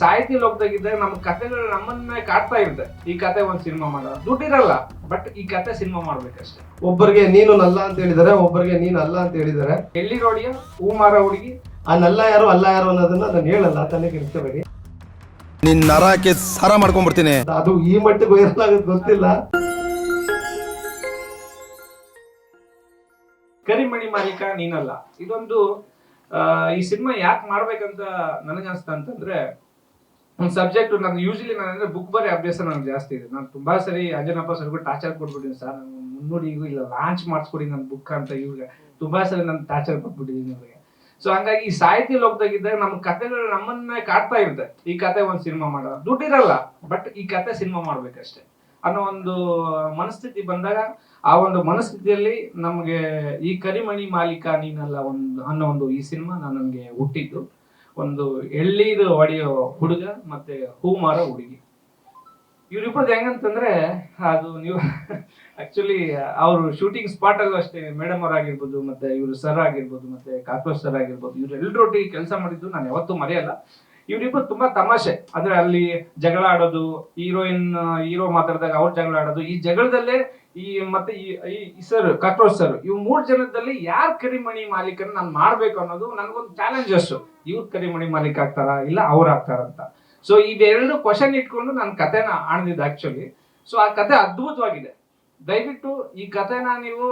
ಸಾಹಿತ್ಯ ಲೋಕದಾಗಿದ್ದಾಗ ನಮ್ಮ ಕಥೆಗಳು ನಮ್ಮನ್ನೇ ಕಾಡ್ತಾ ಇರುತ್ತೆ. ಈ ಕತೆ ಒಂದ್ ಸಿನಿಮಾ ಮಾಡೋದು ದುಡ್ಡಿರಲ್ಲ, ಬಟ್ ಈ ಕತೆ ಸಿನಿಮಾ ಮಾಡ್ಬೇಕಷ್ಟೇ. ಒಬ್ಬರಿಗೆ ನೀನು ನಲ್ಲ ಅಂತ ಹೇಳಿದಾರೆ, ಒಬ್ಬರಿಗೆ ನೀನು ಅಲ್ಲ ಅಂತ ಹೇಳಿದಾರೆ. ಎಲ್ಲಿ ರೋಡಿಯ ಹೂ ಮಾರ ಹುಡುಗಿ, ಆ ನಲ್ಲ ಯಾರು ಅಲ್ಲ ಯಾರು ಅನ್ನೋದನ್ನ ನಾನು ಹೇಳಲ್ಲ, ತಲೆ ಕೆಡಿಸ್ಕೋಬೇಡಿ. ನಿನ್ನ ನರಕ್ಕೆ ಸಾರ ಮಾಡ್ಕೊಂಡ್ಬಿಡ್ತೀನಿ. ಅದು ಈ ಮಟ್ಟಿಗೆ ವೈರಲ್ ಆಗೋದು ಗೊತ್ತಿಲ್ಲ. ಕರಿಮಣಿ ಮಾಲೀಕ ನೀನಲ್ಲ, ಇದೊಂದು ಈ ಸಿನಿಮಾ ಯಾಕೆ ಮಾಡ್ಬೇಕಂತ ನನಗನ್ಸ್ತ ಅಂತಂದ್ರೆ, ಒಂದು ಸಬ್ಜೆಕ್ಟ್ ನಾನು ಯೂಶಲಿ ನಾನು ಬುಕ್ ಬರೀ ಅಭ್ಯಾಸ ನನಗೆ ಜಾಸ್ತಿ ಇದೆ. ನಾನು ತುಂಬಾ ಸರಿ ಅಂಜನಪ್ಪ ಸರ್ಗೂ ಟಾರ್ಚರ್ ಕೊಟ್ಬಿಟ್ಟಿದ್ದೀನಿ, ಸರ್ ನಾನು ಮುನ್ನೂಡಿ ಈಗ ಇಲ್ಲ ಲಾಂಚ್ ಮಾಡಿಸ್ಕೊಡಿ ನನ್ನ ಬುಕ್ ಅಂತ. ಇವ್ರಿಗೆ ತುಂಬಾ ಸರಿ ನಾನು ಟಾರ್ಚರ್ ಕೊಟ್ಬಿಟ್ಟಿದ್ದೀನಿ ಅವ್ರಿಗೆ. ಸೊ ಹಂಗಾಗಿ ಈ ಸಾಹಿತ್ಯ ಲೋಕದಾಗಿದ್ದಾಗ ನಮ್ಮ ಕಥೆಗಳು ನಮ್ಮನ್ನೇ ಕಾಡ್ತಾ ಇರುತ್ತೆ. ಈ ಕತೆ ಒಂದ್ ಸಿನಿಮಾ ಮಾಡೋದು ದುಡ್ಡಿರಲ್ಲ, ಬಟ್ ಈ ಕತೆ ಸಿನಿಮಾ ಮಾಡ್ಬೇಕಷ್ಟೇ ಅನ್ನೋ ಒಂದು ಮನಸ್ಥಿತಿ ಬಂದಾಗ, ಆ ಒಂದು ಮನಸ್ಥಿತಿಯಲ್ಲಿ ನಮ್ಗೆ ಈ ಕರಿಮಣಿ ಮಾಲೀಕ ನೀನಲ್ಲ ಅನ್ನೋ ಒಂದು ಈ ಸಿನಿಮಾ ನನಗೆ ಹುಟ್ಟಿದ್ದು. ಒಂದು ಎಳ್ಳೀರು ಹೊಡೆಯೋ ಹುಡುಗ ಮತ್ತೆ ಹೂ ಮಾರೋ ಹುಡುಗಿ, ಇವ್ರಿಬ್ಬರದ್ದು ಹೆಂಗಂತಂದ್ರೆ, ಅದು ನೀವು ಆಕ್ಚುಲಿ ಅವ್ರು ಶೂಟಿಂಗ್ ಸ್ಪಾಟ್ ಅಲ್ಲೂ ಅಷ್ಟೇ, ಮೇಡಮ್ ಅವ್ರ ಆಗಿರ್ಬೋದು, ಮತ್ತೆ ಇವರು ಸರ್ ಆಗಿರ್ಬೋದು, ಮತ್ತೆ ಕಾಕ್ರೋಚ್ ಸರ್ ಆಗಿರ್ಬೋದು, ಇವ್ರು ಎಲ್ಲರೊಟ್ಟಿಗೆ ಕೆಲಸ ಮಾಡಿದ್ದು ನಾನು ಯಾವತ್ತೂ ಮರೆಯಲ್ಲ. ಇವ್ರಿಬ್ರು ತುಂಬಾ ತಮಾಷೆ. ಅಂದ್ರೆ ಅಲ್ಲಿ ಜಗಳ ಆಡೋದು, ಹೀರೋ ಮಾತಾಡಿದಾಗ ಅವ್ರು ಜಗಳ ಆಡೋದು, ಈ ಜಗಳದಲ್ಲೇ ಮತ್ತೆ ಈ ಸರ್ ಕಾಕ್ರೋಚ್ ಸರ್, ಇವ್ 3 ಜನದಲ್ಲಿ ಯಾರ್ ಕರಿಮಣಿ ಮಾಲೀಕನ ನಾನು ಮಾಡ್ಬೇಕು ಅನ್ನೋದು ನನಗೊಂದು ಚಾಲೆಂಜಸ್. ಇವ್ರ ಕರಿಮಣಿ ಮಾಲೀಕ ಆಗ್ತಾರ ಇಲ್ಲ ಅವ್ರು ಆಗ್ತಾರಂತ. ಸೊ ಇದೆರಡು ಕ್ವಶನ್ ಇಟ್ಕೊಂಡು ನಾನು ಕಥೆನ ಆಡ್ದಿದ್ದು ಆಕ್ಚುಲಿ. ಸೊ ಆ ಕತೆ ಅದ್ಭುತವಾಗಿದೆ. ದಯವಿಟ್ಟು ಈ ಕಥೆನ ನೀವು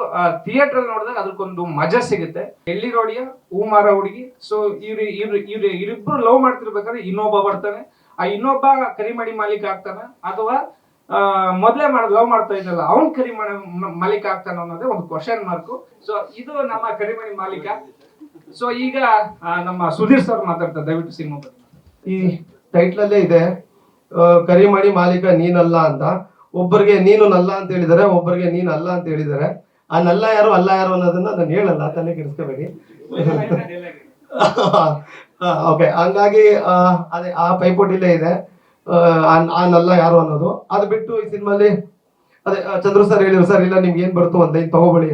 ಥಿಯೇಟರ್ ಅಲ್ಲಿ ನೋಡಿದಾಗ ಅದಕ್ಕೊಂದು ಮಜಾ ಸಿಗುತ್ತೆ. ಎಲ್ಲಿ ರೋಡಿಯ ಹೂ ಮಾರ ಹುಡುಗಿ. ಸೊ ಇವ್ರಿಬ್ರು ಲವ್ ಮಾಡ್ತಿರ್ಬೇಕಾದ್ರೆ ಇನ್ನೊಬ್ಬ ಬರ್ತಾನೆ. ಆ ಇನ್ನೊಬ್ಬ ಕರಿಮಣಿ ಮಾಲೀಕ ಆಗ್ತಾನ, ಅಥವಾ ಮೊದ್ಲೇ ಲವ್ ಮಾಡ್ತಾ ಇದ್ದಲ್ಲ ಅವ್ನ್ ಕರಿಮಣಿ ಮಾಲೀಕ ಆಗ್ತಾನ ಅನ್ನೋದೇ ಒಂದು ಕ್ವಶನ್ ಮಾರ್ಕ್. ಸೊ ಇದು ನಮ್ಮ ಕರಿಮಣಿ ಮಾಲೀಕ. ಸೊ ಈಗ ನಮ್ಮ ಸುಧೀರ್ ಸರ್ ಮಾತಾಡ್ತಾರೆ, ದಯವಿಟ್ಟು ಸಿನಿಮಾ ಬಗ್ಗೆ. ಈ ಟೈಟ್ಲ್ ಅಲ್ಲೇ ಇದೆ ಕರಿಮಣಿ ಮಾಲೀಕ ನೀನಲ್ಲ ಅಂತ. ಒಬ್ಬರಿಗೆ ನೀನು ನಲ್ಲ ಅಂತ ಹೇಳಿದಾರೆ, ಒಬ್ಬರಿಗೆ ನೀನು ಅಲ್ಲ ಅಂತ ಹೇಳಿದಾರೆ. ಆ ನಲ್ಲ ಯಾರು ಅಲ್ಲ ಯಾರು ಅನ್ನೋದನ್ನ ನಾನು ಹೇಳಲ್ಲ, ತಲೆ ಕೆಡಿಸ್ಕೋಬೇಡಿ. ಓಕೆ, ಹಂಗಾಗಿ ಅದೇ ಆ ಪೈಪೋಟಿಲೇ ಇದೆ ಆ ನಲ್ಲ ಯಾರು ಅನ್ನೋದು. ಅದು ಬಿಟ್ಟು ಈ ಸಿನಿಮಾಲಿ ಅದೇ ಚಂದ್ರು ಸರ್ ಹೇಳಿದ್ರು, ಸರ್ ಇಲ್ಲ ನಿಮ್ಗೆ ಏನ್ ಬರ್ತು ಒಂದ್ ಲೈನ್ ತಗೋಬೇಡಿ,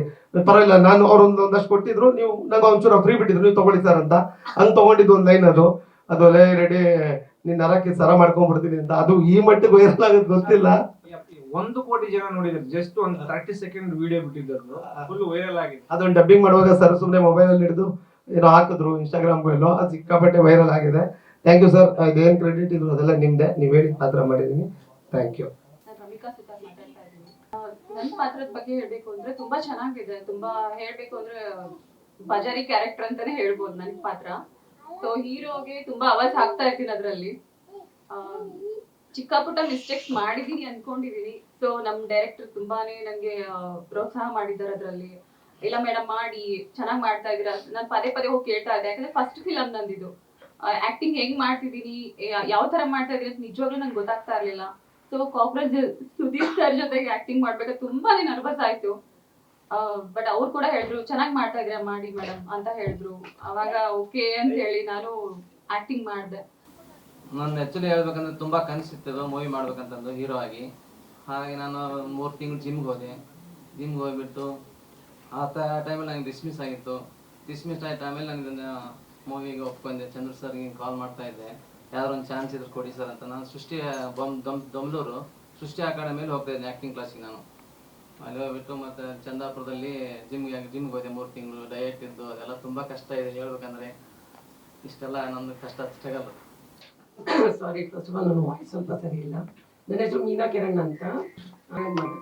ಪರವಾಗಿಲ್ಲ. ನಾನು ಅವ್ರು ಒಂದಷ್ಟು ಕೊಟ್ಟಿದ್ರು, ನೀವು ನಂಗೆ ಒಂಚೂರು ಫ್ರೀ ಬಿಟ್ಟಿದ್ರು, ನೀವು ತಗೊಳ್ಳಿ ಸರ್ ಅಂತ. ಹಂಗ್ ತಗೊಂಡಿದ್ದು ಒಂದ್ ಲೈನ್ ಅದು ಲೇ ರೆಡಿ ನಿನ್ ನರಕ್ಕೆ ಸರ ಮಾಡ್ಕೊಂಡ್ಬಿಡ್ತೀನಿ ಅಂತ. ಅದು ಈ ಮಟ್ಟಿಗೆ ವೈರಲ್ ಆಗೋದು ಗೊತ್ತಿಲ್ಲ. 1 ಕೋಟಿ ಜನ ನೋಡಿದ್ರು, ಜಸ್ಟ್ ಒಂದು 30 ಸೆಕೆಂಡ್ ವಿಡಿಯೋ ಬಿಟ್ಟಿದ್ರು, ಫುಲ್ ವೈರಲ್ ಆಗಿದೆ. ಅದೊಂದು ಡಬ್ಬಿಂಗ್ ಮಾಡುವಾಗ ಸರ್ ಸುಮ್ಮನೆ ಮೊಬೈಲ್ ಅಲ್ಲಿ ಹಿಡಿದು ಏನೋ ಹಾಕಿದ್ರು ಇನ್ಸ್ಟಾಗ್ರಾಮ್ಗೂ ಎಲ್ಲೋ, ಅದು ಸಿಕ್ಕಾಪಟ್ಟೆ ವೈರಲ್ ಆಗಿದೆ. Thank you sir. ಇದೇನ್ ಕ್ರೆಡಿಟ್ ಇದ್ರು ಅದೆಲ್ಲ ನಿಮ್ದೆ, ನೀವ್ ಹೇಳಿ ಪಾತ್ರ ಮಾಡಿದೀನಿ. Thank you. ನನ್ನ ಪಾತ್ರದ ಬಗ್ಗೆ ಹೇಳ್ಬೇಕು ಅಂದ್ರೆ ತುಂಬಾ ಚೆನ್ನಾಗಿದೆ. ತುಂಬಾ ಹೇಳ್ಬೇಕು ಅಂದ್ರೆ ಬಜಾರಿ ಕ್ಯಾರೆಕ್ಟರ್ ಅಂತಾನೆ ಹೇಳ್ಬೋದು ನನ್ ಪಾತ್ರ. ಸೊ ಹೀರೋಗೆ ತುಂಬಾ ಅವಾಜ್ ಹಾಕ್ತಾ ಇರ್ತೀನಿ ಅದ್ರಲ್ಲಿ. ಚಿಕ್ಕ ಪುಟ್ಟ ಮಿಸ್ಟೇಕ್ಸ್ ಮಾಡಿದೀನಿ ಅನ್ಕೊಂಡಿದೀನಿ. ಸೊ ನಮ್ ಡೈರೆಕ್ಟರ್ ತುಂಬಾನೇ ನಂಗೆ ಪ್ರೋತ್ಸಾಹ ಮಾಡಿದ್ದಾರೆ ಅದ್ರಲ್ಲಿ. ಇಲ್ಲ ಮೇಡಮ್ ಮಾಡಿ ಚೆನ್ನಾಗಿ ಮಾಡ್ತಾ ಇದೀರಾ. ನಾನು ಪದೇ ಪದೇ ಹೋಗಿ ಕೇಳ್ತಾ ಇದ್ದೆ, ಯಾಕಂದ್ರೆ ಫಸ್ಟ್ ಫಿಲಮ್ ನಂದಿದ್ದು. ಆಕ್ಟಿಂಗ್ ಹೆಂಗ್ ಮಾಡ್ತಿದೀನಿ, ಯಾವ ತರ ಮಾಡ್ತಾ ಇದೀನಿ ಅಂತ ನಿಜವಾಗ್ಲೂ ನಂಗೆ ಗೊತ್ತಾಗ್ತಾ ಇರ್ಲಿಲ್ಲ. ಸೊ ಕಾಕ್ರೋಚ್ ಸುದೀಪ್ ಸರ್ ಜೊತೆಗೆ ಆಕ್ಟಿಂಗ್ ಮಾಡ್ಬೇಕಾದ್ರೆ ತುಂಬಾನೇ ನರ್ವಸ್ ಆಯ್ತು. ಬಟ್ ಅವ್ರು ಕೂಡ ಹೇಳಿದ್ರು ಚೆನ್ನಾಗಿ ಮಾಡ್ತಾ ಇದೀರಾ ಮಾಡಿ ಮೇಡಮ್ ಅಂತ ಹೇಳಿದ್ರು. ಅವಾಗ ಓಕೆ ಅಂತ ಹೇಳಿ ನಾನು ಆಕ್ಟಿಂಗ್ ಮಾಡಿದೆ. ನಾನು ಆ್ಯಕ್ಚುಲಿ ಹೇಳ್ಬೇಕಂದ್ರೆ ತುಂಬ ಕನಸಿತ್ತು ಮೂವಿ ಮಾಡ್ಬೇಕಂತಂದು ಹೀರೋ ಆಗಿ. ಹಾಗಾಗಿ ನಾನು 3 ತಿಂಗಳು ಜಿಮ್ಗೆ ಹೋದೆ. ಜಿಮ್ಗೆ ಹೋಗ್ಬಿಟ್ಟು ಆ ಟೈಮಲ್ಲಿ ನನಗೆ ಡಿಸ್ಮಿಸ್ ಆಗಿತ್ತು. ಡಿಸ್ಮಿಸ್ ಆಯ್ತು. ಆಮೇಲೆ ನನಗೆ ಮೂವಿಗೆ ಒಪ್ಕೊಂಡೆ. ಚಂದ್ರ ಸರ್ಗೆ ಕಾಲ್ ಮಾಡ್ತಾ ಇದ್ದೆ, ಯಾವ್ದಾರು ಒಂದು ಚಾನ್ಸ್ ಇದ್ರೆ ಕೊಡಿ ಸರ್ ಅಂತ. ನಾನು ಸೃಷ್ಟಿ ದಮ್ಲೂರು ಸೃಷ್ಟಿ ಅಕಾಡೆಮಿಯಲ್ಲಿ ಹೋಗ್ತಾ ಇದ್ದೆ ಆ್ಯಕ್ಟಿಂಗ್ ಕ್ಲಾಸಿಗೆ. ನಾನು ಅಲ್ಲಿ ಹೋಗ್ಬಿಟ್ಟು ಮತ್ತು ಚಂದಾಪುರದಲ್ಲಿ ಜಿಮ್ಗೆ ಹೋದೆ. 3 ತಿಂಗಳು ಡಯಟ್ ಇದ್ದು ಅದೆಲ್ಲ ತುಂಬ ಕಷ್ಟ ಇದೆ ಹೇಳ್ಬೇಕಂದ್ರೆ. ಇಷ್ಟೆಲ್ಲ ನಮ್ದು ಕಷ್ಟ struggle. Sorry, first of all ನನ್ನ ವಾಯ್ಸ್ ಸ್ವಲ್ಪ ಸರಿ ಇಲ್ಲ. ನನ್ನ ಹೆಸರು ಮೀನಾ ಕಿರಣ್ ಅಂತ.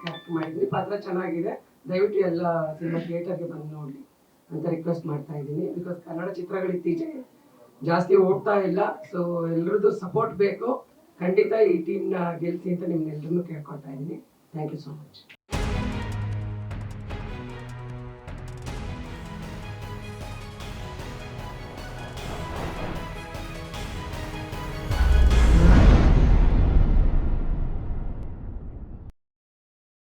ಕ್ಯಾರೆಕ್ಟ್ ಮಾಡಿದ್ದೀನಿ. ಪಾತ್ರ ಚೆನ್ನಾಗಿದೆ. ದಯವಿಟ್ಟು ಎಲ್ಲ ಸಿನಿಮಾ ಥಿಯೇಟರ್ಗೆ ಬಂದು ನೋಡಿ ಅಂತ ರಿಕ್ವೆಸ್ಟ್ ಮಾಡ್ತಾ ಇದ್ದೀನಿ. ಬಿಕಾಸ್ ಕನ್ನಡ ಚಿತ್ರಗಳು ಇತ್ತೀಚೆಗೆ ಜಾಸ್ತಿ ಓಡ್ತಾ ಇಲ್ಲ. ಸೊ ಎಲ್ಲರದ್ದು ಸಪೋರ್ಟ್ ಬೇಕು. ಖಂಡಿತ ಈ ಟೀಮ್ನ ಗೆಲ್ಸಿ ಅಂತ ನಿಮ್ಗೆಲ್ಲರನ್ನೂ ಕೇಳ್ಕೊಳ್ತಾ ಇದ್ದೀನಿ. Thank you so much.